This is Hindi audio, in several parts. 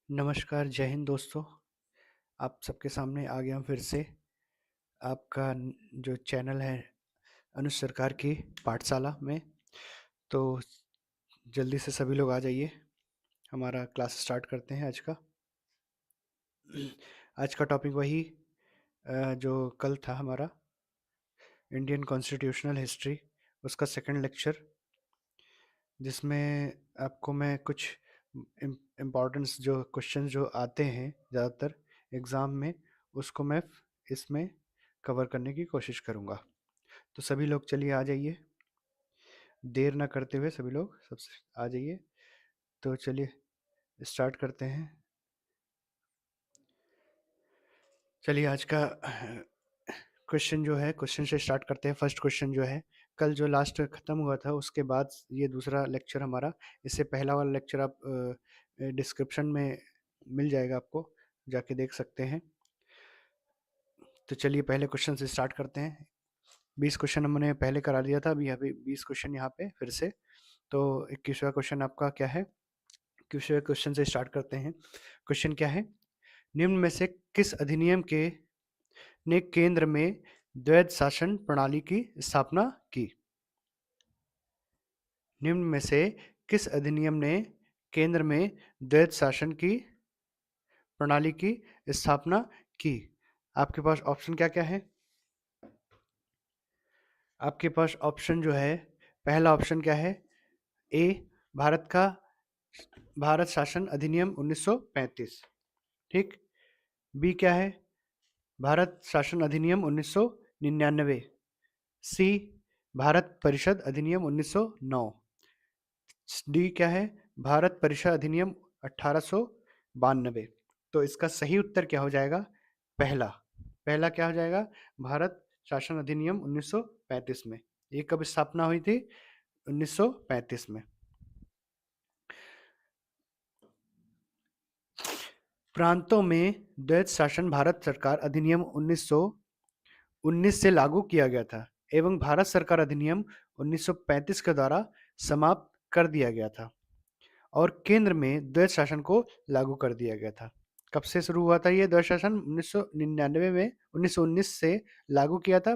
नमस्कार, जय हिंद दोस्तों। आप सबके सामने आ गया हूँ फिर से। आपका जो चैनल है अनुज सरकार की पाठशाला में। तो जल्दी से सभी लोग आ जाइए, हमारा क्लास स्टार्ट करते हैं आज का। आज का टॉपिक वही जो कल था हमारा, इंडियन कॉन्स्टिट्यूशनल हिस्ट्री, उसका सेकंड लेक्चर, जिसमें आपको मैं कुछ इम्पोर्टेंस जो क्वेश्चन जो आते हैं ज़्यादातर एग्ज़ाम में, उसको मैं इसमें कवर करने की कोशिश करूँगा। तो सभी लोग चलिए आ जाइए, देर ना करते हुए सभी लोग सबसे आ जाइए। तो चलिए स्टार्ट करते हैं। चलिए आज का क्वेश्चन जो है, क्वेश्चन से स्टार्ट करते हैं। फर्स्ट क्वेश्चन जो है, कल जो लास्ट ख़त्म हुआ था उसके बाद ये दूसरा लेक्चर हमारा। इससे पहला वाला लेक्चर आप डिस्क्रिप्शन में मिल जाएगा, आपको जाके देख सकते हैं। तो चलिए पहले क्वेश्चन से स्टार्ट करते हैं। 20 क्वेश्चन हमने पहले करा दिया था, अभी 20 क्वेश्चन यहाँ पे फिर से। तो 21वां क्वेश्चन आपका क्या है? 21वें क्वेश्चन से स्टार्ट करते हैं। क्वेश्चन क्या है? निम्न में से किस अधिनियम के ने केंद्र में द्वैध शासन प्रणाली की स्थापना की? निम्न में से किस अधिनियम ने केंद्र में द्वैध शासन की प्रणाली की स्थापना की? आपके पास ऑप्शन क्या क्या है? आपके पास ऑप्शन जो है, पहला ऑप्शन क्या है? ए, भारत शासन अधिनियम 1935। ठीक। बी क्या है? भारत शासन अधिनियम 1999। सी, भारत परिषद अधिनियम 1909। डी क्या है? भारत परिषद अधिनियम 1892। तो इसका सही उत्तर क्या हो जाएगा? पहला। पहला क्या हो जाएगा? भारत शासन अधिनियम 1935 में। ये कब स्थापना हुई थी? 1935 में। प्रांतों में द्वैध शासन भारत सरकार अधिनियम 1919 से लागू किया गया था एवं भारत सरकार अधिनियम 1935 के द्वारा समाप्त कर दिया गया था और केंद्र में द्वैध शासन को लागू कर दिया गया था। कब से शुरू हुआ था ये द्वैध शासन? 1999 में, 1919 से लागू किया था,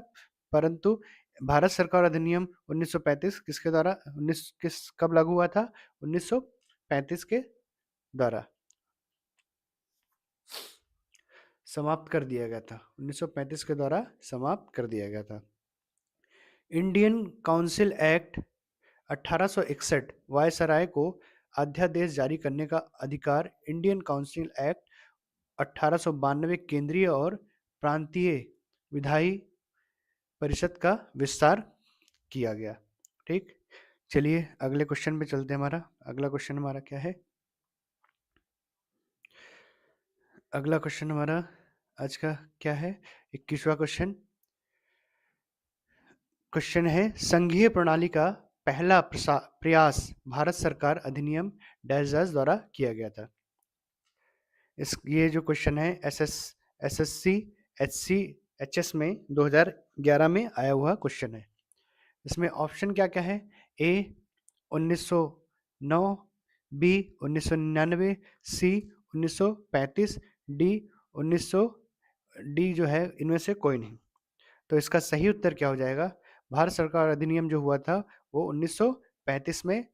परंतु भारत सरकार अधिनियम 1935 किसके द्वारा 19 किस कब लागू हुआ था? 1935 के द्वारा समाप्त कर दिया गया था। 1935 के द्वारा समाप्त कर दिया गया था। इंडियन काउंसिल एक्ट 1861 वायसराय को अध्यादेश जारी करने का अधिकार इंडियन काउंसिल एक्ट 1892 केंद्रीय और प्रांतीय विधायी परिषद का विस्तार किया गया। ठीक। चलिए अगले क्वेश्चन पे चलते हैं। हमारा अगला क्वेश्चन हमारा क्या है? अगला क्वेश्चन हमारा आज का क्या है? 21वां क्वेश्चन। क्वेश्चन है, संघीय प्रणाली का पहला प्रयास भारत सरकार अधिनियम डैश डैश द्वारा किया गया था। ये जो क्वेश्चन है एसएससी एचसी एचएस में 2011 में आया हुआ क्वेश्चन है। इसमें ऑप्शन क्या क्या है? ए 1909, बी 1999, सी 1935, डी 1900। डी जो है इनमें से कोई नहीं। तो इसका सही उत्तर क्या हो जाएगा? भारत सरकार अधिनियम जो हुआ था वो 1935 में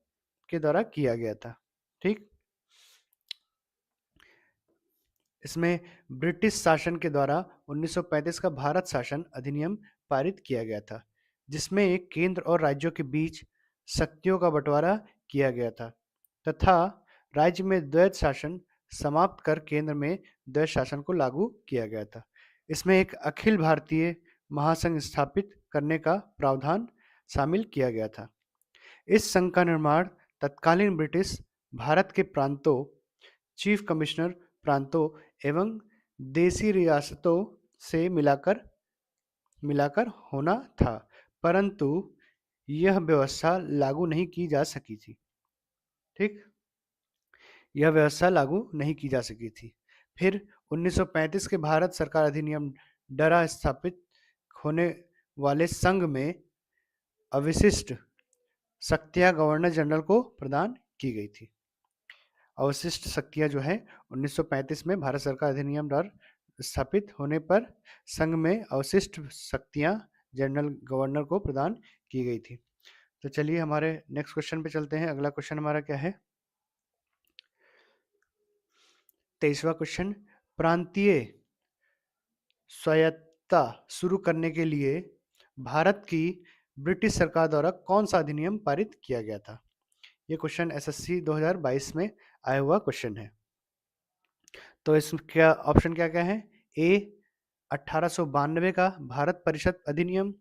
के द्वारा किया गया था। ठीक। इसमें ब्रिटिश शासन के द्वारा 1935 का भारत शासन अधिनियम पारित किया गया था, जिसमें एक केंद्र और राज्यों के बीच शक्तियों का बंटवारा किया गया था तथा राज्य में द्वैध शासन समाप्त कर केंद्र में द्वैध शासन को लागू किया गया था। इसमें एक अखिल भारतीय महासंघ स्थापित करने का प्रावधान शामिल किया गया था। इस संघ का निर्माण तत्कालीन ब्रिटिश भारत के प्रांतों, चीफ कमिश्नर प्रांतों एवं देशी रियासतों से मिलाकर मिलाकर होना था, परंतु यह व्यवस्था लागू नहीं की जा सकी थी। ठीक। यह व्यवस्था लागू नहीं की जा सकी थी। फिर 1935 के भारत सरकार अधिनियम द्वारा स्थापित होने वाले संघ में अविशिष्ट शक्तियां गवर्नर जनरल को प्रदान की गई थी। अवशिष्ट शक्तियां जो है 1935 में भारत सरकार अधिनियम द्वारा स्थापित होने पर संघ में अवशिष्ट शक्तियां जनरल गवर्नर को प्रदान की गई थी। तो चलिए हमारे नेक्स्ट क्वेश्चन पे चलते हैं। अगला क्वेश्चन हमारा क्या है? 23वां क्वेश्चन, प्रांतीय स्वायत्तता शुरू करने के लिए भारत की ब्रिटिश सरकार द्वारा कौन सा अधिनियम पारित किया गया था? ये क्वेश्चन एसएससी 2022 में आया हुआ क्वेश्चन है। तो इसका ऑप्शन क्या क्या है? ए 1892 का भारत परिषद अधिनियम,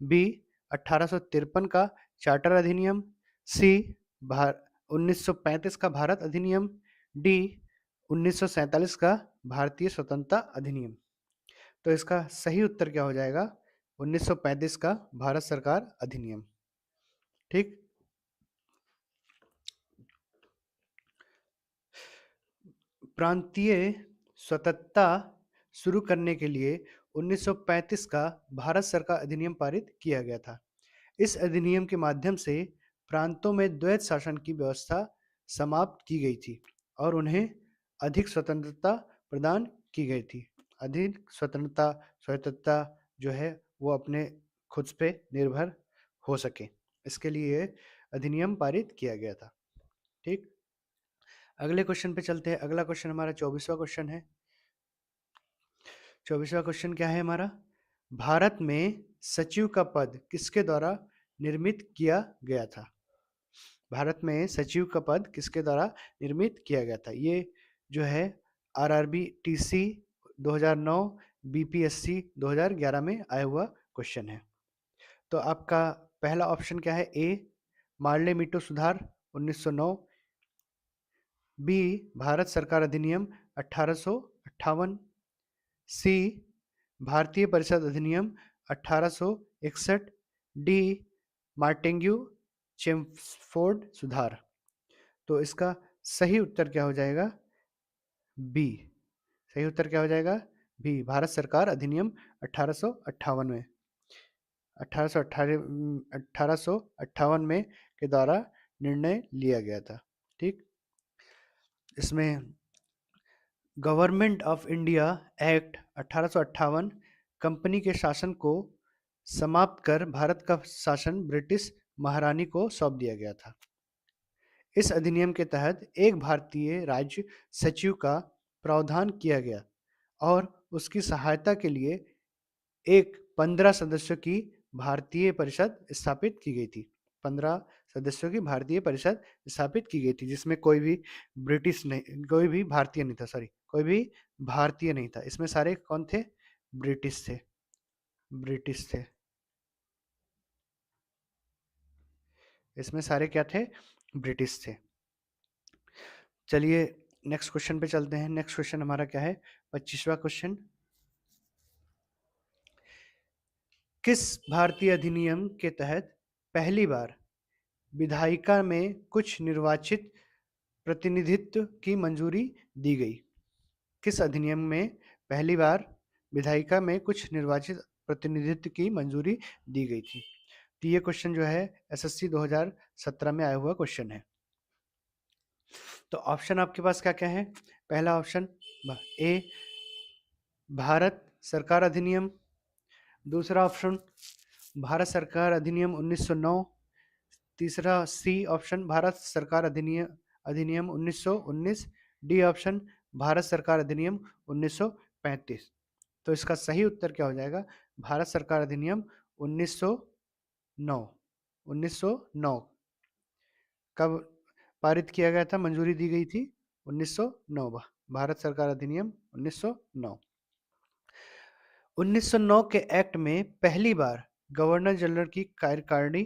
बी 1853 का चार्टर अधिनियम, सी 1935 का भारत अधिनियम, डी 1947 का भारतीय स्वतंत्रता अधिनियम। तो इसका सही उत्तर क्या हो जाएगा? 1935 का भारत सरकार अधिनियम। ठीक। प्रांतीय स्वतंत्रता शुरू करने के लिए 1935 का भारत सरकार अधिनियम पारित किया गया था। इस अधिनियम के माध्यम से प्रांतों में द्वैत शासन की व्यवस्था समाप्त की गई थी और उन्हें अधिक स्वतंत्रता प्रदान की गई थी। अधिक स्वायत्तता जो है वो अपने खुद पे निर्भर हो सके, इसके लिए अधिनियम पारित किया गया था। ठीक। अगले क्वेश्चन पे चलते हैं। अगला क्वेश्चन हमारा 24वां क्वेश्चन है। 24वां क्वेश्चन क्या है हमारा? भारत में सचिव का पद किसके द्वारा निर्मित किया गया था? भारत में सचिव का पद किसके द्वारा निर्मित किया गया था? ये जो है आरआरबी टीसी 2009, बीपीएससी 2011 में आया हुआ क्वेश्चन है। तो आपका पहला ऑप्शन क्या है? ए मार्ले मीटो सुधार 1909, बी भारत सरकार अधिनियम 1858, सी भारतीय परिषद अधिनियम 1861, डी मार्टेंग्यू चेम्सफोर्ड सुधार। तो इसका सही उत्तर क्या हो जाएगा? बी। सही उत्तर क्या हो जाएगा? बी भारत सरकार अधिनियम 1858 में 1858 में के द्वारा निर्णय लिया गया था। ठीक। इसमें government of India act 1858 company के शासन को समाप्त कर भारत का शासन ब्रिटिश महारानी को सौंप दिया गया था। इस अधिनियम के तहत एक भारतीय राज्य सचिव का प्रावधान किया गया और उसकी सहायता के लिए एक 15 सदस्यों की भारतीय परिषद स्थापित की गई थी। 15 सदस्यों की भारतीय परिषद स्थापित की गई थी, जिसमें कोई भी ब्रिटिश नहीं, कोई भी भारतीय नहीं था। सॉरी, कोई भी भारतीय नहीं था। इसमें सारे कौन थे? ब्रिटिश थे। ब्रिटिश थे। इसमें सारे क्या थे? ब्रिटिश थे। चलिए नेक्स्ट क्वेश्चन पे चलते हैं। नेक्स्ट क्वेश्चन हमारा क्या है? 25वां क्वेश्चन, किस भारतीय अधिनियम के तहत पहली बार विधायिका में कुछ निर्वाचित प्रतिनिधित्व की मंजूरी दी गई? किस अधिनियम में पहली बार विधायिका में कुछ निर्वाचित प्रतिनिधित्व की मंजूरी दी गई थी? तो ये क्वेश्चन जो है एसएससी 2017 में आया हुआ क्वेश्चन है। तो ऑप्शन आपके पास क्या क्या है? पहला ऑप्शन ए भारत सरकार अधिनियम, दूसरा ऑप्शन भारत सरकार अधिनियम 1909, तीसरा सी ऑप्शन भारत सरकार अधिनियम अधिनियम 1919, डी ऑप्शन भारत सरकार अधिनियम 1935। तो इसका सही उत्तर क्या हो जाएगा? भारत सरकार अधिनियम 1909। 1909 कब पारित किया गया था, मंजूरी दी गई थी? 1909। भारत सरकार अधिनियम 1909। 1909 के एक्ट में पहली बार गवर्नर जनरल की कार्यकारिणी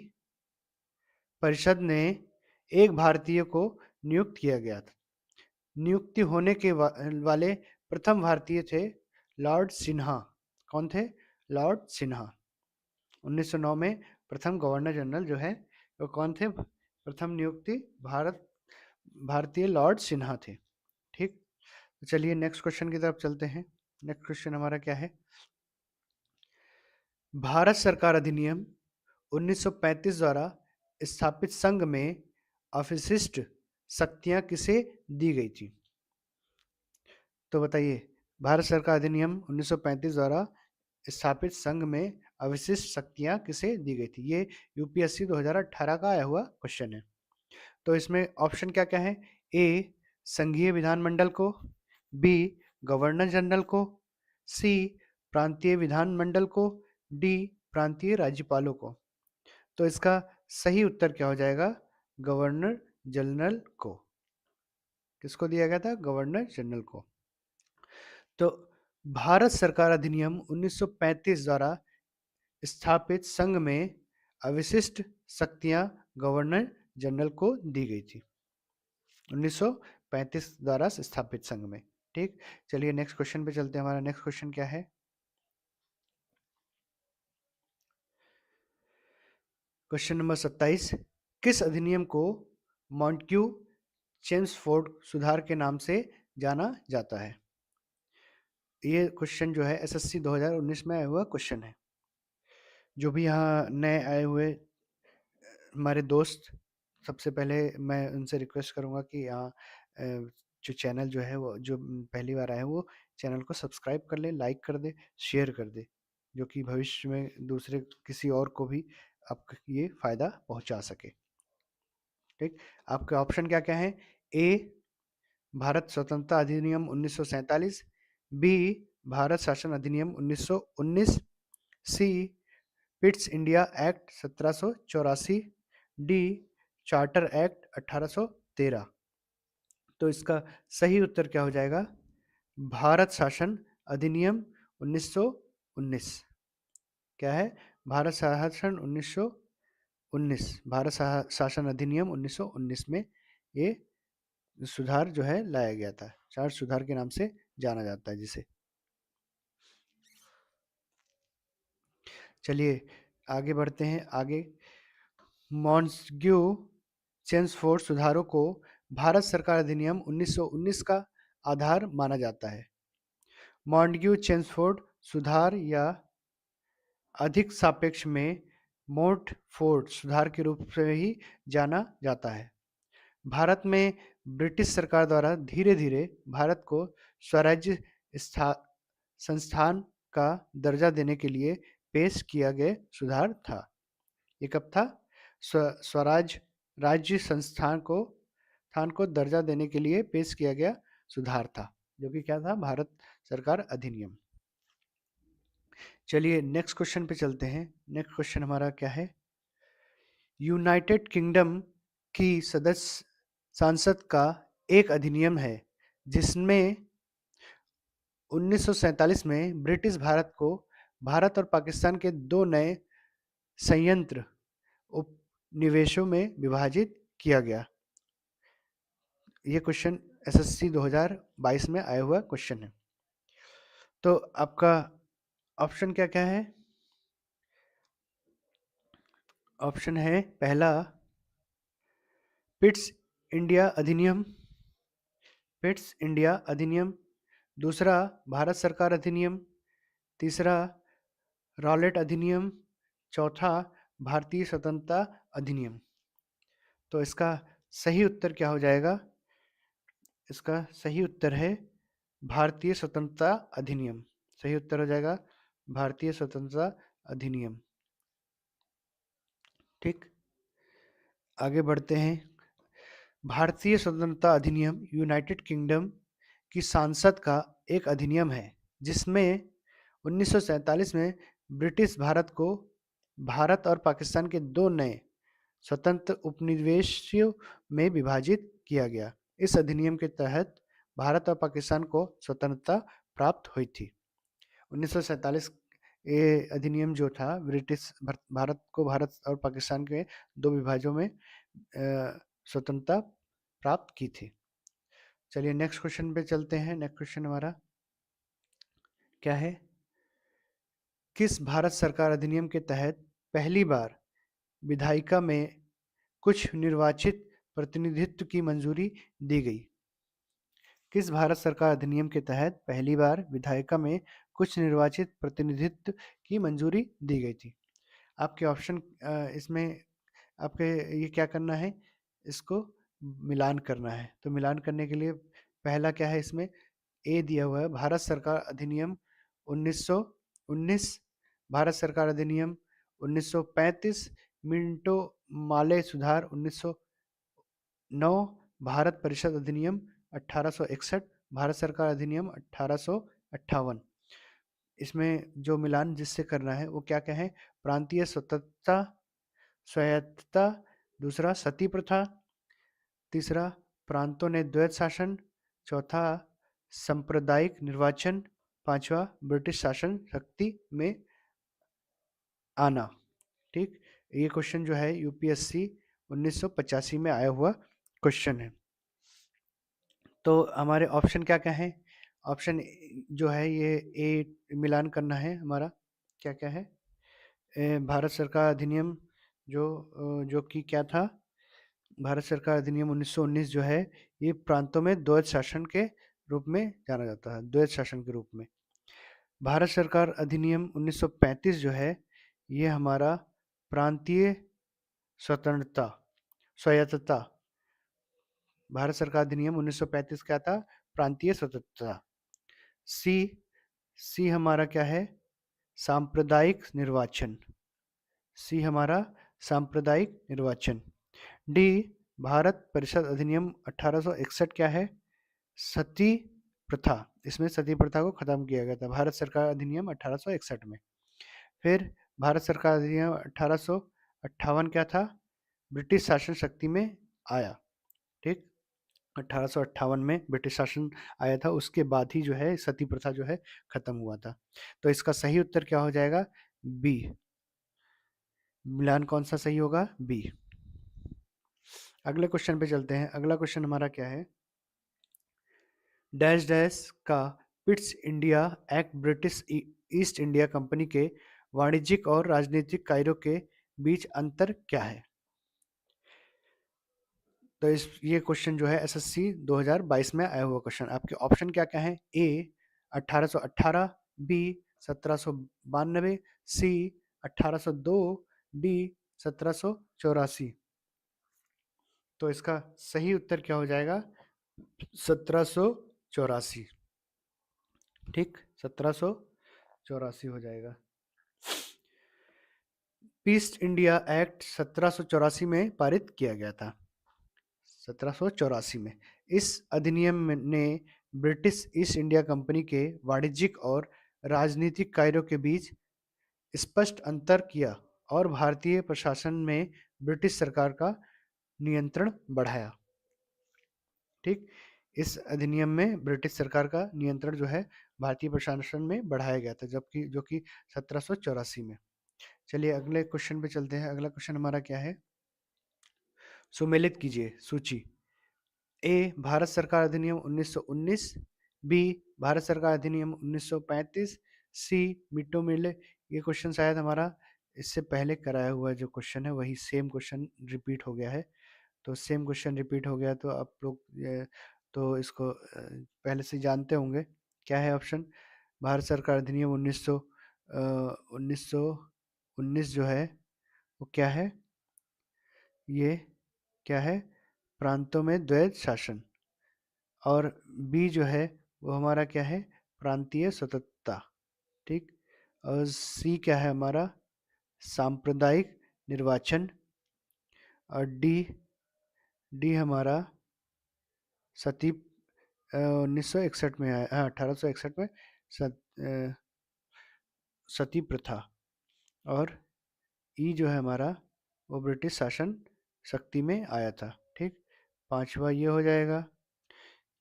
परिषद ने एक भारतीय को नियुक्त किया गया था। नियुक्ति होने के वाले प्रथम भारतीय थे लॉर्ड सिन्हा। कौन थे? लॉर्ड सिन्हा। 1909 में प्रथम गवर्नर जनरल जो है वो कौन थे? प्रथम नियुक्ति भारतीय लॉर्ड सिन्हा थे। ठीक। तो चलिए नेक्स्ट क्वेश्चन की तरफ चलते हैं। नेक्स्ट क्वेश्चन हमारा क्या है? भारत सरकार अधिनियम 1935 द्वारा स्थापित संघ में अवशिष्ट शक्तियां किसे दी गई थी? तो बताइए, भारत सरकार अधिनियम 1935 द्वारा स्थापित संघ में अविशिष्ट शक्तियां किसे दी गई थी? ये यूपीएससी 2018 का आया हुआ क्वेश्चन है। तो इसमें ऑप्शन क्या क्या है? ए संघीय विधानमंडल को, बी गवर्नर जनरल को, सी प्रांतीय विधानमंडल को, डी प्रांतीय राज्यपालों को। तो इसका सही उत्तर क्या हो जाएगा? गवर्नर जनरल को। किसको दिया गया था? गवर्नर जनरल को। तो भारत सरकार अधिनियम 1935 द्वारा स्थापित संघ में अविशिष्ट शक्तियां गवर्नर जनरल को दी गई थी 1935 द्वारा स्थापित संघ में। ठीक, चलिए नेक्स्ट क्वेश्चन पे चलते हैं। हमारा नेक्स्ट क्वेश्चन क्या है? क्वेश्चन नंबर 27, किस अधिनियम को मॉन्टेग्यू चेम्सफोर्ड सुधार के नाम से जाना जाता है? ये क्वेश्चन जो है एसएससी 2019 में आया हुआ क्वेश्चन है। जो भी यहाँ नए आए हुए हमारे दोस्त, सबसे पहले मैं उनसे रिक्वेस्ट करूँगा कि यहाँ जो चैनल जो है वो जो पहली बार आए हैं वो चैनल को सब्सक्राइब कर ले, लाइक कर दे, शेयर कर दे, जो कि भविष्य में दूसरे किसी और को भी आपका ये फ़ायदा पहुँचा सके। ठीक, आपके ऑप्शन क्या क्या हैं? ए भारत स्वतंत्रता अधिनियम 1947, बी भारत शासन अधिनियम 1919, C Pitt's India Act 1784, D Charter Act 1813। तो इसका सही उत्तर क्या हो जाएगा? भारत शासन अधिनियम 1919। क्या है? भारत शासन 1919, भारत शासन अधिनियम 1919 में ये सुधार जो है लाया गया था। चार सुधार के नाम से जाना जाता है जिसे। चलिए आगे बढ़ते हैं। आगे मॉन्टेग्यू चेम्सफोर्ड सुधारों को भारत सरकार अधिनियम 1919 का आधार माना जाता है। मॉन्टेग्यू चेम्सफोर्ड सुधार या अधिक सापेक्ष में मोंटफोर्ड सुधार के रूप से ही जाना जाता है। भारत में ब्रिटिश सरकार द्वारा धीरे धीरे भारत को स्वराज्य संस्थान का दर्जा देने के लिए पेश किया गया सुधार था। ये कब था? स्वराज राज्य स्थान को दर्जा देने के लिए पेश किया गया सुधार था, जो कि क्या था? भारत सरकार अधिनियम। चलिए नेक्स्ट क्वेश्चन पे चलते हैं। नेक्स्ट क्वेश्चन हमारा क्या है? यूनाइटेड किंगडम की सदस्य संसद का एक अधिनियम है जिसमें 1947 में ब्रिटिश भारत को भारत और पाकिस्तान के दो नए संयंत्र उपनिवेशों में विभाजित किया गया। ये क्वेश्चन एसएससी 2022 में आया हुआ क्वेश्चन है। तो आपका ऑप्शन क्या क्या है? ऑप्शन है पहला पिट्स इंडिया अधिनियम, पिट्स इंडिया अधिनियम, दूसरा भारत सरकार अधिनियम, तीसरा रॉलेट अधिनियम, चौथा भारतीय स्वतंत्रता अधिनियम। तो इसका सही उत्तर क्या हो जाएगा? इसका सही उत्तर है भारतीय स्वतंत्रता अधिनियम। सही उत्तर हो जाएगा भारतीय स्वतंत्रता अधिनियम। ठीक, आगे बढ़ते हैं। भारतीय स्वतंत्रता अधिनियम यूनाइटेड किंगडम की संसद का एक अधिनियम है जिसमें 1947 में ब्रिटिश भारत को भारत और पाकिस्तान के दो नए स्वतंत्र उपनिवेशों में विभाजित किया गया। इस अधिनियम के तहत भारत और पाकिस्तान को स्वतंत्रता प्राप्त हुई थी। 1947 ये अधिनियम जो था ब्रिटिश भारत को भारत और पाकिस्तान के दो विभाजों में स्वतंत्रता प्राप्त की थी। चलिए नेक्स्ट क्वेश्चन पे चलते हैं। नेक्स्ट क्वेश्चन हमारा क्या है? किस भारत सरकार अधिनियम के तहत पहली बार विधायिका में कुछ निर्वाचित प्रतिनिधित्व की मंजूरी दी गई? किस भारत सरकार अधिनियम के तहत पहली बार विधायिका में कुछ निर्वाचित प्रतिनिधित्व की मंजूरी दी गई थी? आपके ऑप्शन इसमें आपके ये क्या करना है? इसको मिलान करना है। तो मिलान करने के लिए पहला क्या है इसमें, ए दिया हुआ है भारत सरकार अधिनियम 1919, भारत सरकार अधिनियम 1935, मिंटो माले सुधार 1909, भारत परिषद अधिनियम 1861, भारत सरकार अधिनियम 1858। इसमें जो मिलान जिससे करना है वो क्या क्या है, प्रांतीय स्वतंत्रता, स्वायत्तता, दूसरा सती प्रथा, तीसरा प्रांतों ने द्वैत शासन, चौथा सांप्रदायिक निर्वाचन, पांचवा ब्रिटिश शासन शक्ति में आना। ठीक, ये क्वेश्चन जो है यूपीएससी 1985 में आया हुआ क्वेश्चन है। तो हमारे ऑप्शन क्या क्या है, ऑप्शन जो है ये ए मिलान करना है हमारा, क्या क्या है, भारत सरकार अधिनियम जो कि क्या था, भारत सरकार अधिनियम 1919 जो है ये प्रांतों में द्वैत शासन के रूप में जाना जाता है, द्वैत शासन के रूप में। भारत सरकार अधिनियम 1935 जो है ये हमारा प्रांतीय स्वतंत्रता, स्वायत्तता, भारत सरकार अधिनियम 1935 क्या था, प्रांतीय स्वतंत्रता। सी सी हमारा क्या है, सांप्रदायिक निर्वाचन, सी हमारा सांप्रदायिक निर्वाचन। डी भारत परिषद अधिनियम 1861 क्या है, सती प्रथा, इसमें सती प्रथा को खत्म किया गया था भारत सरकार अधिनियम 1861 में। फिर भारत सरकार अधिनियम 1858 क्या था, ब्रिटिश शासन शक्ति में आया। ठीक, 1858 में ब्रिटिश शासन आया था, उसके बाद ही जो है सती प्रथा जो है खत्म हुआ था। तो इसका सही उत्तर क्या हो जाएगा, बी, मिलान कौन सा सही होगा, बी। अगले क्वेश्चन पे चलते हैं। अगला क्वेश्चन हमारा क्या है, डैश डैश का पिट्स India act British east India company के वाणिज्यिक और राजनीतिक कार्यों के बीच अंतर क्या है। तो ये क्वेश्चन जो है एसएससी 2022 में आया हुआ क्वेश्चन। आपके ऑप्शन क्या क्या है, ए 1818, बी 1792, सी 1802, डी 1784। तो इसका सही उत्तर क्या हो जाएगा, 1784। ठीक, 1784 हो जाएगा। पीस इंडिया एक्ट 1784 में पारित किया गया था, 1784 में। इस अधिनियम ने ब्रिटिश ईस्ट इंडिया कंपनी के वाणिज्यिक और राजनीतिक कार्यों के बीच स्पष्ट अंतर किया और भारतीय प्रशासन में ब्रिटिश सरकार का नियंत्रण बढ़ाया। ठीक, इस अधिनियम में ब्रिटिश सरकार का नियंत्रण जो है भारतीय प्रशासन में बढ़ाया गया था, जबकि जो कि 1784 में। चलिए अगले क्वेश्चन पे चलते हैं। अगला क्वेश्चन हमारा क्या है, सुमेलित कीजिए सूची। ए भारत सरकार अधिनियम 1919, बी भारत सरकार अधिनियम 1935, सी मिट्टो मिले। ये क्वेश्चन शायद हमारा इससे पहले कराया हुआ जो क्वेश्चन है वही सेम क्वेश्चन रिपीट हो गया है। तो सेम क्वेश्चन रिपीट हो गया तो आप लोग तो इसको पहले से जानते होंगे। क्या है ऑप्शन, भारत सरकार अधिनियम 1919 जो है वो क्या है, ये क्या है, प्रांतों में द्वैत शासन। और बी जो है वो हमारा क्या है, प्रांतीय स्वतंत्रता। ठीक, और सी क्या है हमारा, सांप्रदायिक निर्वाचन। और डी डी हमारा सती 1961 में आया, हाँ 1861 में सती प्रथा। और ई जो है हमारा वो ब्रिटिश शासन शक्ति में आया था। ठीक, पांचवा ये हो जाएगा,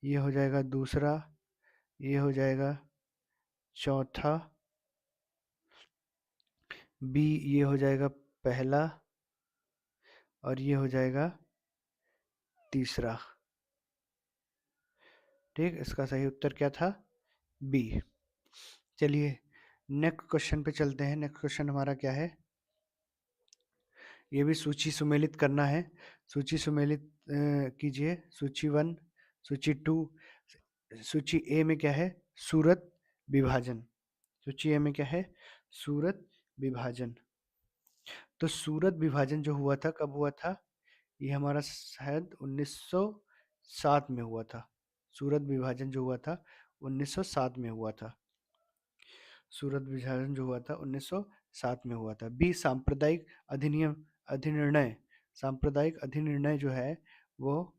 ये हो जाएगा दूसरा, ये हो जाएगा चौथा, बी ये हो जाएगा पहला, और ये हो जाएगा तीसरा। ठीक, इसका सही उत्तर क्या था, बी। चलिए नेक्स्ट क्वेश्चन पे चलते हैं। नेक्स्ट क्वेश्चन हमारा क्या है, ये भी सूची सुमेलित करना है। सूची सुमेलित कीजिए। सूची 1, सूची 2, सूची ए में क्या है, सूरत विभाजन। सूची ए में क्या है, सूरत विभाजन। तो सूरत विभाजन जो हुआ था कब हुआ था, ये हमारा शायद 1907 में हुआ था। सूरत विभाजन जो हुआ था 1907 में हुआ था। सूरत विभाजन जो हुआ था 1907 में हुआ था। बी सांप्रदायिक अधिनियम अधिनिर्णय। सांप्रदायिक अधिनिर्णय जो है वो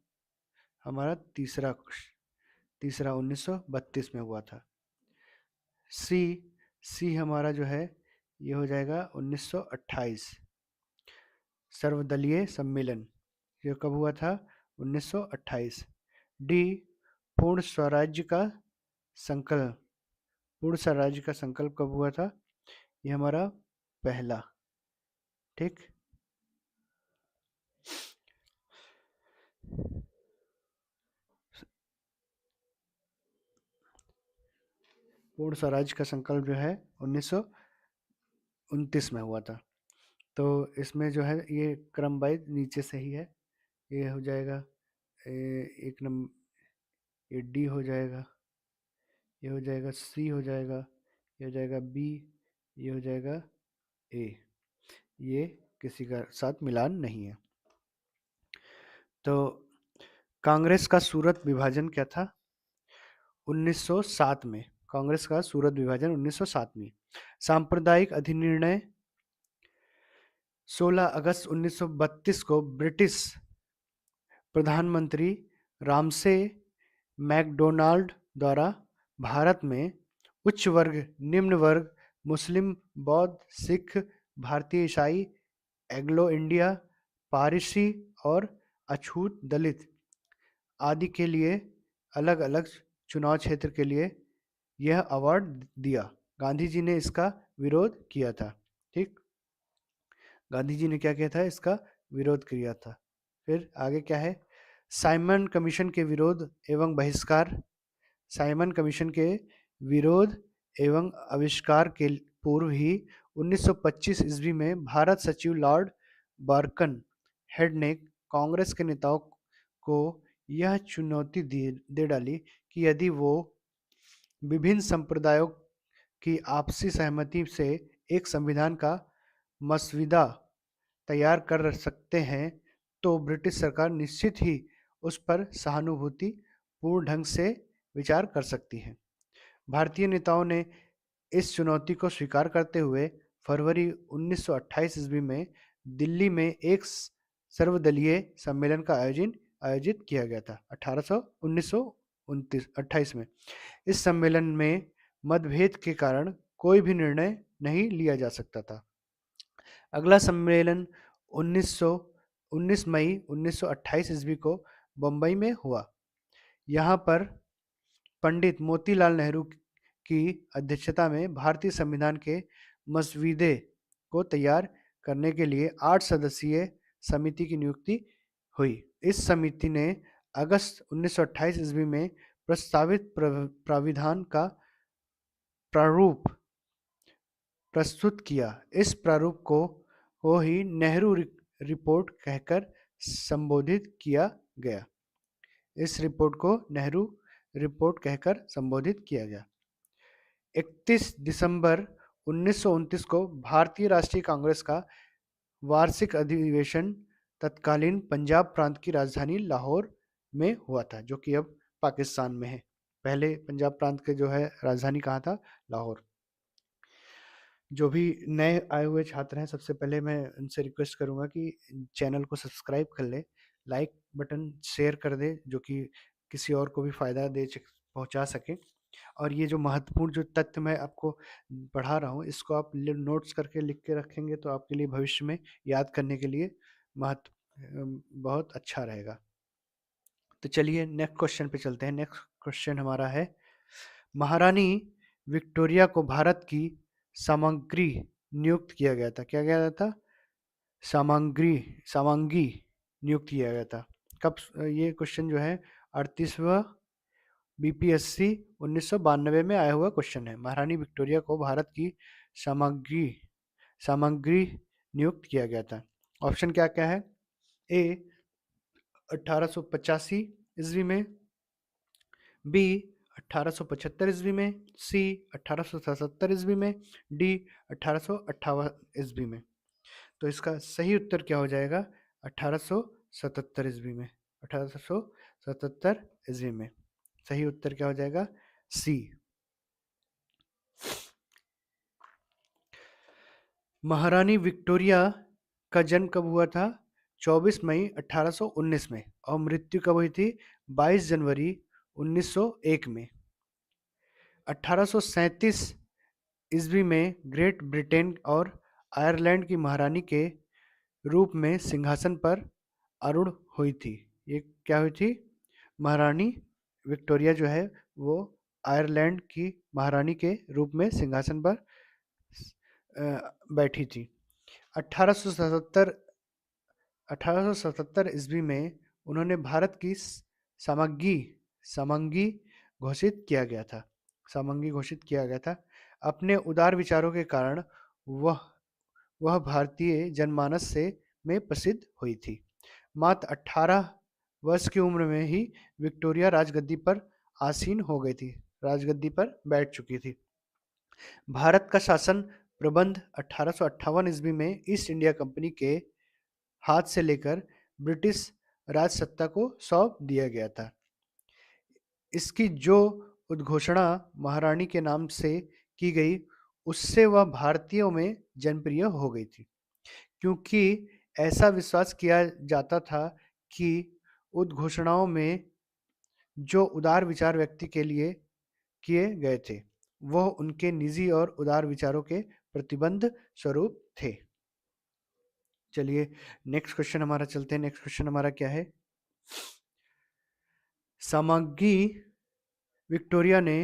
हमारा तीसरा 1932 में हुआ था। सी सी हमारा जो है ये हो जाएगा 1928 सर्वदलीय सम्मेलन। ये कब हुआ था? 1928। डी पूर्ण स्वराज्य का संकल्प। पूर्ण स्वराज्य का संकल्प कब हुआ था? ये हमारा पहला। ठीक। पूर्ण स्वराज्य का संकल्प जो है 1929 में हुआ था। तो इसमें जो है ये क्रम वाइज नीचे से ही है। ये हो जाएगा एक नंबर, ये डी हो जाएगा, ये हो जाएगा सी हो जाएगा, ये हो जाएगा बी, ये हो जाएगा ए। ये किसी का साथ मिलान नहीं है। तो कांग्रेस का सूरत विभाजन क्या था? 1907 में। कांग्रेस का सूरत विभाजन 1907 में। सांप्रदायिक अधिनिर्णय 16 अगस्त 1932 को ब्रिटिश प्रधानमंत्री रामसे मैकडोनाल्ड द्वारा भारत में उच्च वर्ग, निम्न वर्ग, मुस्लिम, बौद्ध, सिख, भारतीय ईसाई, एंग्लो इंडिया, पारसी और अछूत दलित आदि के लिए अलग अलग चुनाव क्षेत्र के लिए यह अवार्ड दिया। गांधी जी ने इसका विरोध किया था। ठीक, गांधी जी ने क्या किया था? इसका विरोध किया था। फिर आगे क्या है? साइमन कमीशन के विरोध एवं बहिष्कार। साइमन कमीशन के विरोध एवं आविष्कार के पूर्व ही 1925 ईस्वी में भारत सचिव लॉर्ड बार्कन हेड ने कांग्रेस के नेताओं को यह चुनौती दे डाली कि यदि वो विभिन्न संप्रदायों की आपसी सहमति से एक संविधान का मसविदा तैयार कर सकते हैं तो ब्रिटिश सरकार निश्चित ही उस पर सहानुभूति पूर्ण ढंग से विचार कर सकती है। भारतीय नेताओं ने इस चुनौती को स्वीकार करते हुए फरवरी 1928 ईस्वी में दिल्ली में एक सर्वदलीय सम्मेलन का आयोजित किया गया था 1928 में। इस सम्मेलन में मतभेद के कारण कोई भी निर्णय नहीं लिया जा सकता था। अगला सम्मेलन 19 मई 1928 ईस्वी को बम्बई में हुआ। यहाँ पर पंडित मोतीलाल नेहरू की अध्यक्षता में भारतीय संविधान के मसवीदे को तैयार करने के लिए 8 सदस्यीय समिति की नियुक्ति हुई। इस समिति ने अगस्त 1928 ईस्वी में प्रस्तावित प्राविधान का प्रारूप प्रस्तुत किया। इस प्रारूप को ही नेहरू रिपोर्ट कहकर संबोधित किया गया। इस रिपोर्ट को नेहरू रिपोर्ट कहकर संबोधित किया गया। 31 दिसंबर 1929 को भारतीय राष्ट्रीय कांग्रेस का वार्षिक अधिवेशन तत्कालीन पंजाब प्रांत की राजधानी लाहौर में हुआ था, जो कि अब पाकिस्तान में है। पहले पंजाब प्रांत के जो है राजधानी कहाँ था? लाहौर। जो भी नए आए हुए छात्र हैं, सबसे पहले मैं उनसे रिक्वेस्ट करूंगा कि चैनल को सब्सक्राइब कर ले, लाइक बटन शेयर कर दे, जो कि किसी और को भी फ़ायदा पहुंचा सके। और ये जो महत्वपूर्ण जो तथ्य मैं आपको पढ़ा रहा हूँ, इसको आप नोट्स करके लिख के रखेंगे तो आपके लिए भविष्य में याद करने के लिए बहुत अच्छा रहेगा। तो चलिए नेक्स्ट क्वेश्चन पे चलते हैं। नेक्स्ट क्वेश्चन हमारा है, महारानी विक्टोरिया को भारत की सामग्री नियुक्त किया गया था। क्या गया था? सामंगी नियुक्त किया गया था। कब? ये क्वेश्चन जो है 38वां बीपीएससी 1992 में आया हुआ क्वेश्चन है। महारानी विक्टोरिया को भारत की सामग्री नियुक्त किया गया था। ऑप्शन क्या क्या है? ए 1885 ईस्वी में, बी 1875 ईस्वी में, सी 1877 ईस्वी में, डी 1858 ईस्वी में। तो इसका सही उत्तर क्या हो जाएगा? 1877 ईस्वी में, 1877 ईस्वी में। सही उत्तर क्या हो जाएगा? सी। महारानी विक्टोरिया का जन्म कब हुआ था? 24 मई 1819 में। और मृत्यु कब हुई थी? 22 जनवरी 1901 में। 1837 ईस्वी में ग्रेट ब्रिटेन और आयरलैंड की महारानी के रूप में सिंहासन पर आरूढ़ हुई थी। ये क्या हुई थी? महारानी विक्टोरिया जो है वो आयरलैंड की महारानी के रूप में सिंहासन पर बैठी थी। 1877 1877 ईस्वी में उन्होंने भारत की सामग्री सामंगी घोषित किया गया था। सामंगी घोषित किया गया था। अपने उदार विचारों के कारण वह वह भारतीय जनमानस से में प्रसिद्ध हुई थी। मात्र 18 वर्ष की उम्र में ही विक्टोरिया राजगद्दी पर आसीन हो गई थी, राजगद्दी पर बैठ चुकी थी। भारत का शासन प्रबंध 1858 ईस्वी में ईस्ट इंडिया कंपनी के हाथ से लेकर ब्रिटिश राजसत्ता को सौंप दिया गया था। इसकी जो उद्घोषणा महारानी के नाम से की गई, उससे वह भारतीयों में जनप्रिय हो गई थी, क्योंकि ऐसा विश्वास किया जाता था कि उद्घोषणाओं में जो उदार विचार व्यक्ति के लिए किए गए थे, वह उनके निजी और उदार विचारों के प्रतिबंध स्वरूप थे। चलिए नेक्स्ट क्वेश्चन हमारा चलते हैं। नेक्स्ट क्वेश्चन हमारा क्या है? सामग्री विक्टोरिया ने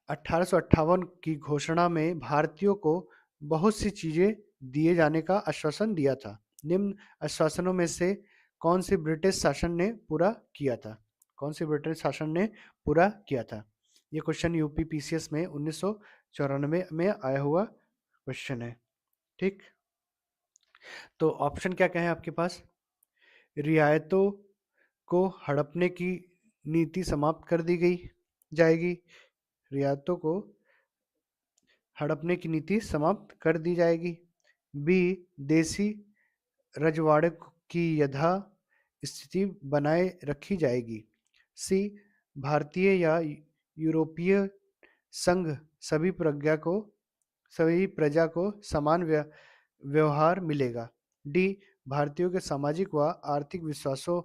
1858 की घोषणा में भारतीयों को बहुत सी चीजें दिए जाने का आश्वासन दिया था। निम्न आश्वासनों में से कौन सी ब्रिटिश शासन ने पूरा किया था? कौन सी ब्रिटिश शासन ने पूरा किया था? ये क्वेश्चन यूपी पीसीएस में 1994 में आया हुआ क्वेश्चन है। ठीक, तो ऑप्शन क्या क्या है आपके पास? रियायतों को हड़पने की नीति समाप्त कर दी गई जाएगी। रियायतों को हड़पने की नीति समाप्त कर दी जाएगी। बी, देसी रजवाड़े की यथा स्थिति बनाए रखी जाएगी। सी, भारतीय या यूरोपीय संघ सभी प्रजा को समान व्यवहार मिलेगा। डी, भारतीयों के सामाजिक व आर्थिक विश्वासों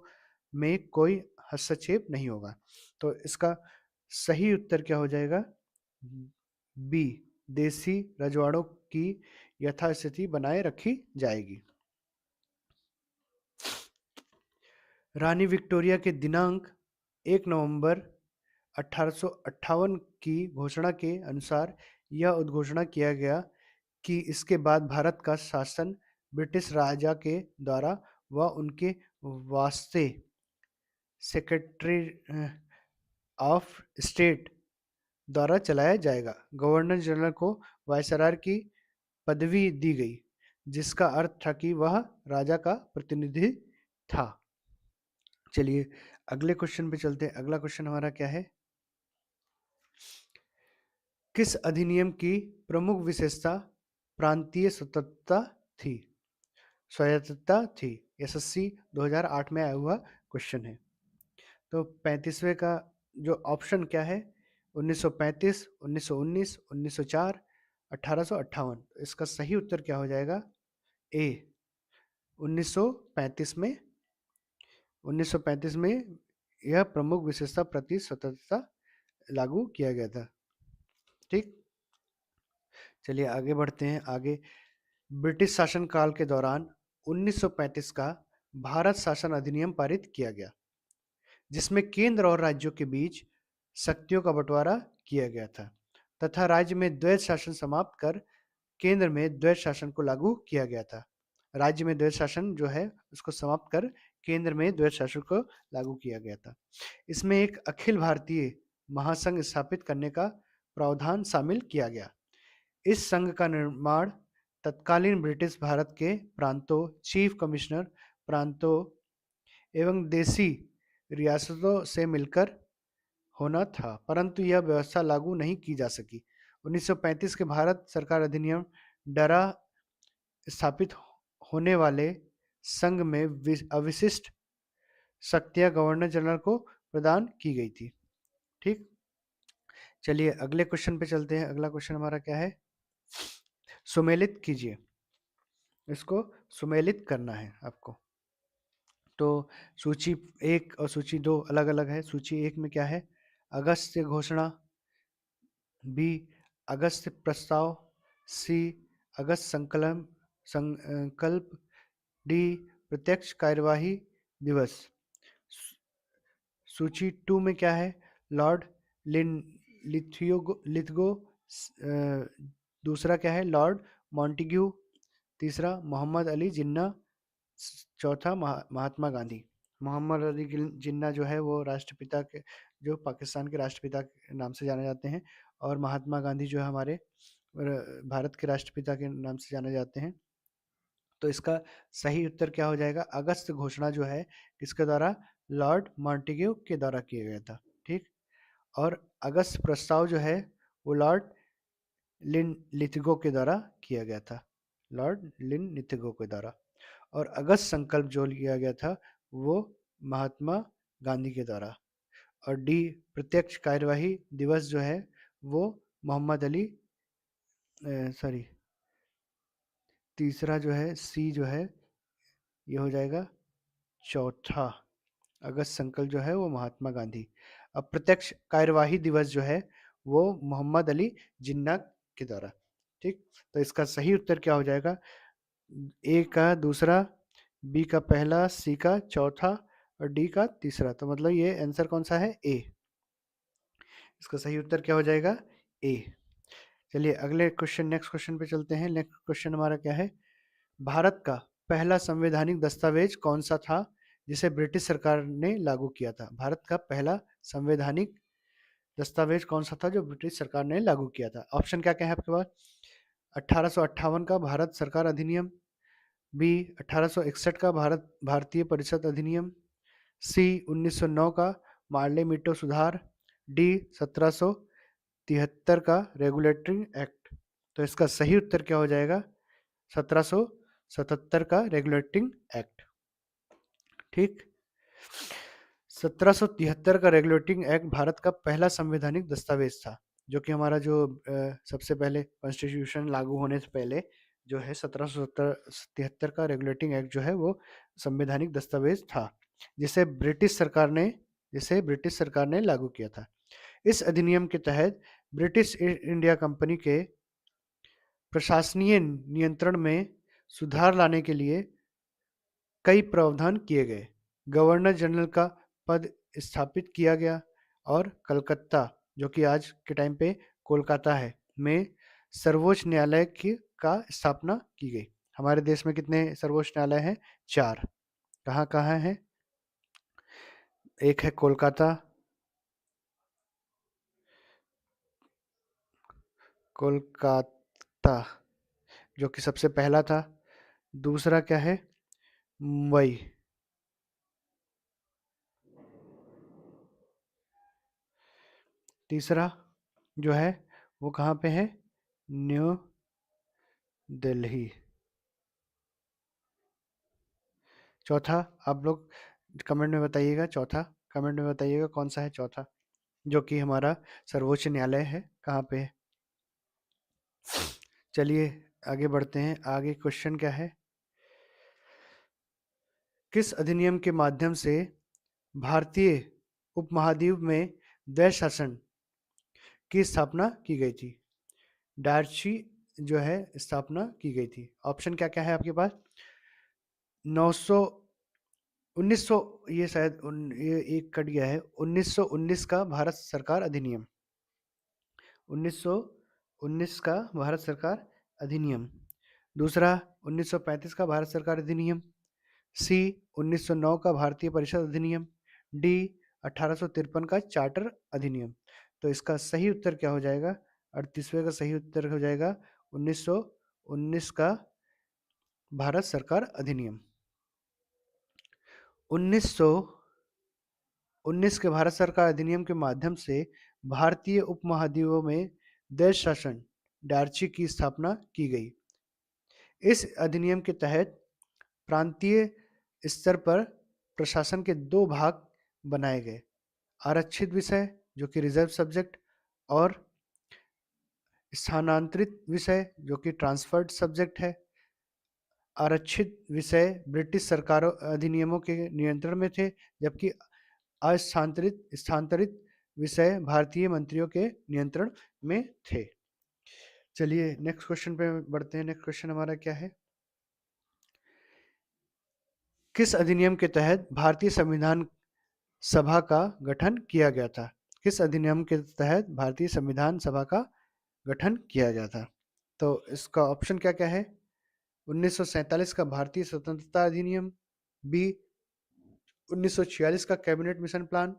में कोई हस्तक्षेप नहीं होगा। तो इसका सही उत्तर क्या हो जाएगा? बी, देसी रजवाड़ों की यथास्थिति बनाए रखी जाएगी। रानी विक्टोरिया के दिनांक 1 नवंबर 1858 की घोषणा के अनुसार यह उद्घोषणा किया गया कि इसके बाद भारत का शासन ब्रिटिश राजा के द्वारा व उनके वास्ते सेक्रेटरी ऑफ स्टेट द्वारा चलाया जाएगा। गवर्नर जनरल को वायसराय की पदवी दी गई, जिसका अर्थ था कि वह राजा का प्रतिनिधि था। चलिए अगले क्वेश्चन पे चलते हैं। अगला क्वेश्चन हमारा क्या है? किस अधिनियम की प्रमुख विशेषता प्रांतीय स्वतंत्रता थी? स्वायत्तता थी। एसएससी 2008 में आया हुआ क्वेश्चन है। तो 35वें का जो ऑप्शन क्या है? 1935, 1919, 1904, 1858। इसका सही उत्तर क्या हो जाएगा? ए, 1935 में। 1935 में यह प्रमुख विशेषता प्रति स्वतंत्रता लागू किया गया था। ठीक, चलिए आगे बढ़ते हैं। आगे ब्रिटिश शासनकाल के दौरान 1935 का भारत शासन अधिनियम पारित किया गया, जिसमें केंद्र और राज्यों के बीच शक्तियों का बंटवारा किया गया था तथा राज्य में द्वैध शासन समाप्त कर केंद्र में द्वैध शासन को लागू किया गया था। राज्य में द्वैध शासन जो है उसको समाप्त कर केंद्र में द्वैध शासन को लागू किया गया था। इसमें एक अखिल भारतीय महासंघ स्थापित करने का प्रावधान शामिल किया गया। इस संघ का निर्माण तत्कालीन ब्रिटिश भारत के प्रांतों, चीफ कमिश्नर प्रांतों एवं देसी रियासतों से मिलकर होना था, परंतु यह व्यवस्था लागू नहीं की जा सकी। 1935 के भारत सरकार अधिनियम द्वारा स्थापित होने वाले संघ में अविशिष्ट शक्तियां गवर्नर जनरल को प्रदान की गई थी। ठीक, चलिए अगले क्वेश्चन पे चलते हैं। अगला क्वेश्चन हमारा क्या है, सुमेलित कीजिए, इसको सुमेलित करना है आपको। तो सूची एक और सूची दो अलग अलग है। सूची एक में क्या है, अगस्त्य घोषणा, बी अगस्त प्रस्ताव, सी अगस्त संकल्प, डी प्रत्यक्ष कार्यवाही दिवस। सूची टू में क्या है, लॉर्ड लिन लिथगो, दूसरा क्या है लॉर्ड मॉन्टेग्यू, तीसरा मोहम्मद अली जिन्ना, चौथा महात्मा गांधी। मोहम्मद अली जिन्ना जो है वो राष्ट्रपिता के, जो पाकिस्तान के राष्ट्रपिता के नाम से जाने जाते हैं, और महात्मा गांधी जो है हमारे भारत के राष्ट्रपिता के नाम से जाने जाते हैं। तो इसका सही उत्तर क्या हो जाएगा, अगस्त घोषणा जो है किसके द्वारा, लॉर्ड मॉन्टेग्यू के द्वारा किया गया था। ठीक, और अगस्त प्रस्ताव जो है वो लॉर्ड लिन लिथगो के द्वारा किया गया था, लॉर्ड लिन लिथगो के द्वारा। और अगस्त संकल्प जो लिया गया था वो महात्मा गांधी के द्वारा। और डी प्रत्यक्ष कार्यवाही दिवस जो है वो मोहम्मद अली, सॉरी, तीसरा जो है सी जो है ये हो जाएगा चौथा, अगस्त संकल्प जो है वो महात्मा गांधी। अब प्रत्यक्ष कार्यवाही दिवस जो है वो मोहम्मद अली जिन्ना के द्वारा। ठीक, तो इसका सही उत्तर क्या हो जाएगा, ए का दूसरा, बी का पहला, सी का चौथा और डी का तीसरा। तो मतलब ये आंसर कौन सा है, ए। इसका सही उत्तर क्या हो जाएगा, ए। चलिए अगले क्वेश्चन, नेक्स्ट क्वेश्चन पे चलते हैं। नेक्स्ट क्वेश्चन हमारा क्या है, भारत का पहला संवैधानिक दस्तावेज कौन सा था जिसे ब्रिटिश सरकार ने लागू किया था। भारत का पहला संवैधानिक दस्तावेज कौन सा था जो ब्रिटिश सरकार ने लागू किया था। ऑप्शन क्या क्या है आपके पास, 1858 का भारत सरकार अधिनियम, बी 1861 का भारतीय परिषद अधिनियम, सी 1909 का मार्ले मीटो सुधार, डी 1773 का रेगुलेटरी एक्ट। तो इसका सही उत्तर क्या हो जाएगा, 1777 का रेगुलेटिंग एक्ट। ठीक, 1773 का रेगुलेटिंग एक्ट भारत का पहला संवैधानिक दस्तावेज था, जो कि हमारा जो सबसे पहले कॉन्स्टिट्यूशन लागू होने से पहले जो है 1773 का रेगुलेटिंग एक्ट जो है वो संवैधानिक दस्तावेज था, जिसे ब्रिटिश सरकार ने लागू किया था। इस अधिनियम के तहत ब्रिटिश इंडिया कंपनी के प्रशासनीय नियंत्रण में सुधार लाने के लिए कई प्रावधान किए गए। गवर्नर जनरल का पद स्थापित किया गया और कलकत्ता, जो कि आज के टाइम पे कोलकाता है, में सर्वोच्च न्यायालय की का स्थापना की गई। हमारे देश में कितने सर्वोच्च न्यायालय हैं, 4। कहाँ कहाँ है, एक है कोलकाता, कोलकाता जो कि सबसे पहला था। दूसरा क्या है, मुंबई। तीसरा जो है वो कहाँ पे है, न्यू दिल्ली। चौथा आप लोग कमेंट में बताइएगा, चौथा कमेंट में बताइएगा कौन सा है चौथा, जो कि हमारा सर्वोच्च न्यायालय है, कहाँ पे है। चलिए आगे बढ़ते हैं। आगे क्वेश्चन क्या है, किस अधिनियम के माध्यम से भारतीय उपमहाद्वीप में द्वैध शासन की स्थापना की गई थी। डार्ची जो है स्थापना की गई थी। ऑप्शन क्या क्या है आपके पास, 900, 1900, ये शायद ये एक कट गया है, 1919 का भारत सरकार अधिनियम, 1919 का भारत सरकार अधिनियम। दूसरा 1935 का भारत सरकार अधिनियम, सी 1909 का भारतीय परिषद अधिनियम, डी 1853 का चार्टर अधिनियम। तो इसका सही उत्तर क्या हो जाएगा, 38वें का सही उत्तर हो जाएगा 1919 का भारत सरकार अधिनियम। 1919 के भारत सरकार अधिनियम के माध्यम से भारतीय उपमहाद्वीपों में देश शासन डार्ची की स्थापना की गई। इस अधिनियम के तहत प्रांतीय स्तर पर प्रशासन के 2 भाग बनाए गए। आरक्षित विषय जो कि रिजर्व सब्जेक्ट और स्थानांतरित विषय जो कि ट्रांसफर्ड सब्जेक्ट है। आरक्षित विषय ब्रिटिश सरकारों अधिनियमों के नियंत्रण में थे, जबकि स्थानांतरित विषय भारतीय मंत्रियों के नियंत्रण में थे। चलिए नेक्स्ट क्वेश्चन पे बढ़ते हैं। नेक्स्ट क्वेश्चन हमारा क्या है? किस अधिनियम के तहत भारतीय संविधान सभा का गठन किया गया था? किस अधिनियम के तहत भारतीय संविधान सभा का गठन किया गया था? तो इसका ऑप्शन क्या क्या है? 1947 का भारतीय स्वतंत्रता अधिनियम, बी 1946 का कैबिनेट मिशन प्लान,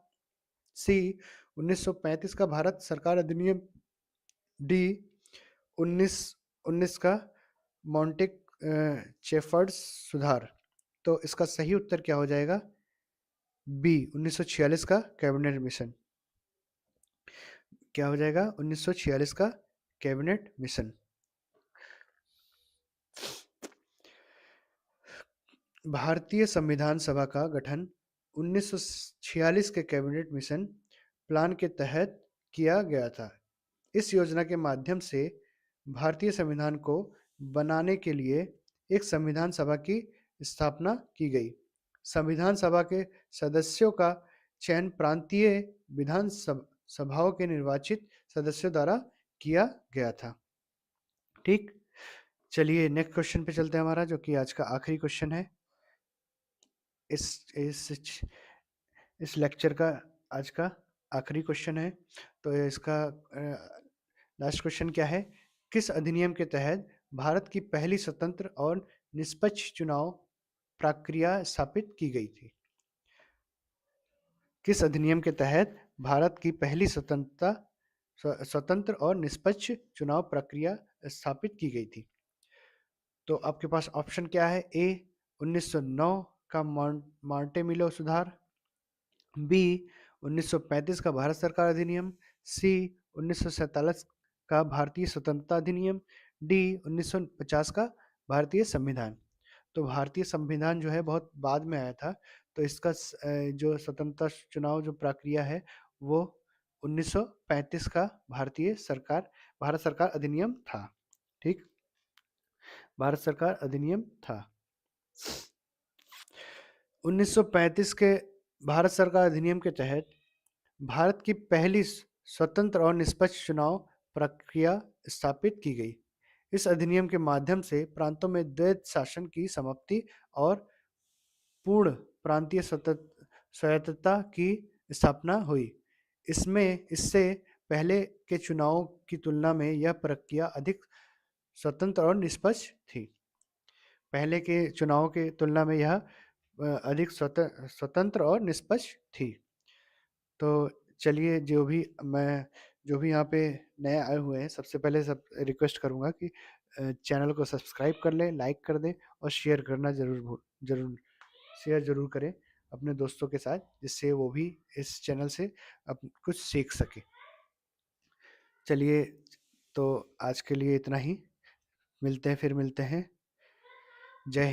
सी 1935 का भारत सरकार अधिनियम, डी 1919 का मॉन्टेक चेफर्ड सुधार। तो इसका सही उत्तर क्या हो जाएगा? बी 1946 का कैबिनेट मिशन। क्या हो जाएगा? 1946 का कैबिनेट मिशन। भारतीय संविधान सभा का गठन 1946 के कैबिनेट मिशन प्लान के तहत किया गया था। इस योजना के माध्यम से भारतीय संविधान को बनाने के लिए एक संविधान सभा की स्थापना की गई। संविधान सभा के सदस्यों का चयन प्रांतीय विधान सभाओं के निर्वाचित सदस्यों द्वारा किया गया था। ठीक, चलिए नेक्स्ट क्वेश्चन पे चलते हैं हमारा, जो कि आज का आखिरी क्वेश्चन है इस लेक्चर का। आज का आखिरी क्वेश्चन है। तो इसका लास्ट क्वेश्चन क्या है? किस अधिनियम के तहत भारत की पहली स्वतंत्र और निष्पक्ष चुनाव प्रक्रिया स्थापित की गई थी? किस अधिनियम के तहत भारत की पहली स्वतंत्र और निष्पक्ष चुनाव प्रक्रिया स्थापित की गई थी? तो आपके पास ऑप्शन क्या है? ए 1909 का मॉन्टेमिलो सुधार, बी 1935 का भारत सरकार अधिनियम, सी 1947 का भारतीय स्वतंत्रता अधिनियम, डी 1950 का भारतीय संविधान। तो भारतीय संविधान जो है बहुत बाद में आया था, तो इसका जो स्वतंत्रता चुनाव जो प्रक्रिया है वो 1935 का भारत सरकार अधिनियम था। ठीक, भारत सरकार अधिनियम था। 1935 के भारत सरकार अधिनियम के तहत भारत की पहली स्वतंत्र और निष्पक्ष चुनाव प्रक्रिया स्थापित की गई। इस अधिनियम के माध्यम से प्रांतों में द्वैध शासन की समाप्ति और पूर्ण प्रांतीय स्वायत्तता की स्थापना हुई। इससे पहले के चुनावों की तुलना में यह प्रक्रिया अधिक स्वतंत्र और निष्पक्ष थी। पहले के चुनावों की तुलना में यह अधिक स्वतंत्र और निष्पक्ष थी। तो चलिए, जो भी यहाँ पे नए आए हुए हैं, सबसे पहले सब रिक्वेस्ट करूँगा कि चैनल को सब्सक्राइब कर लें, लाइक कर दें और शेयर करना शेयर ज़रूर करें अपने दोस्तों के साथ, जिससे वो भी इस चैनल से कुछ सीख सके। चलिए, तो आज के लिए इतना ही। मिलते हैं। जय हिंद।